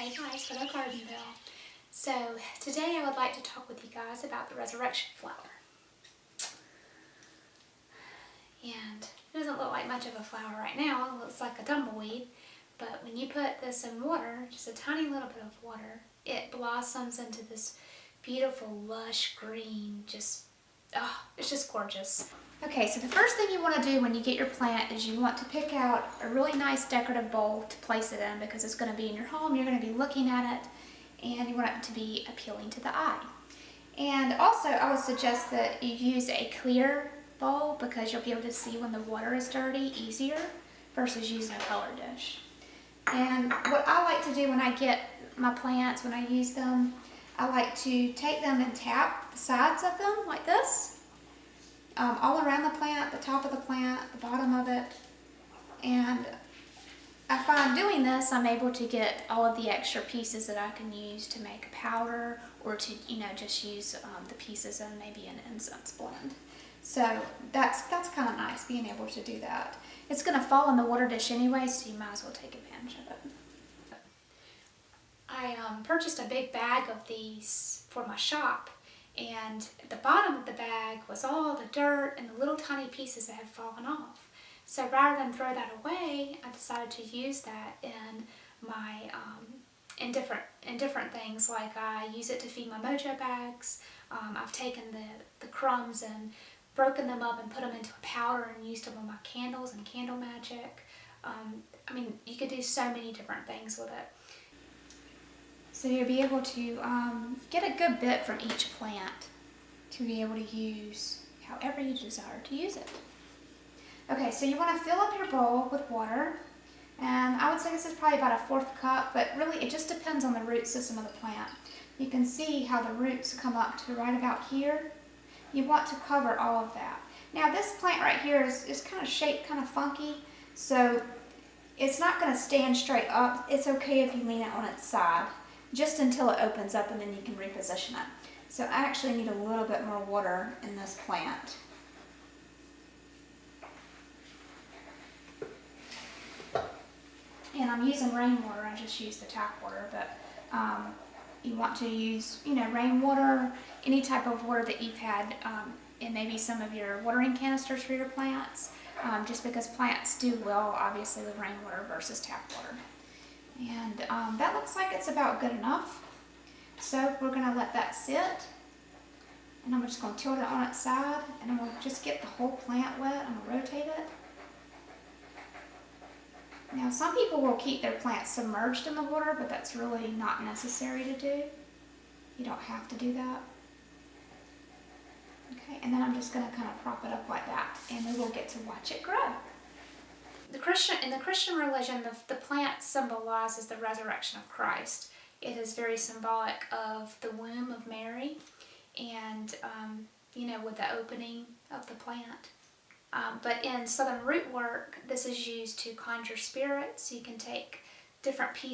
Hey guys, hello Garden Bell. So today I would like to talk with you guys about the resurrection flower. And it doesn't look like much of a flower right now, it looks like a tumbleweed. But when you put this in water, just a tiny little bit of water, it blossoms into this beautiful lush green, it's just gorgeous. Okay, so the first thing you want to do when you get your plant is you want to pick out a really nice decorative bowl to place it in because it's going to be in your home, you're going to be looking at it, and you want it to be appealing to the eye. And also I would suggest that you use a clear bowl because you'll be able to see when the water is dirty easier versus using a color dish. And what I like to do when I get my plants, when I use them, I like to take them and tap the sides of them like this. All around the plant, the top of the plant, the bottom of it. And I find doing this, I'm able to get all of the extra pieces that I can use to make a powder or to, just use the pieces in maybe an incense blend. So that's kind of nice, being able to do that. It's going to fall in the water dish anyway, so you might as well take advantage of it. I purchased a big bag of these for my shop. And at the bottom of the bag was all the dirt and the little tiny pieces that had fallen off. So rather than throw that away, I decided to use that in my in different things. Like I use it to feed my mojo bags. I've taken the crumbs and broken them up and put them into a powder and used them on my candles and candle magic. You could do so many different things with it. So you'll be able to get a good bit from each plant to be able to use however you desire to use it. Okay, so you want to fill up your bowl with water, and I would say this is probably about a 1/4 cup, but really it just depends on the root system of the plant. You can see how the roots come up to right about here. You want to cover all of that. Now this plant right here is kind of shaped kind of funky, so it's not going to stand straight up. It's okay if you lean it on its side, just until it opens up and then you can reposition it. So I actually need a little bit more water in this plant. And I'm using rainwater, I just use the tap water, but you want to use, rainwater, any type of water that you've had in maybe some of your watering canisters for your plants, just because plants do well, obviously, with rainwater versus tap water. And that looks like it's about good enough. So we're going to let that sit. And I'm just going to tilt it on its side. And I'm going to just get the whole plant wet. I'm going to rotate it. Now some people will keep their plants submerged in the water, but that's really not necessary to do. You don't have to do that. Okay, and then I'm just going to kind of prop it up like that. And we will get to watch it grow. In the Christian religion, the plant symbolizes the resurrection of Christ. It is very symbolic of the womb of Mary and, with the opening of the plant. But in Southern root work, this is used to conjure spirits. You can take different pieces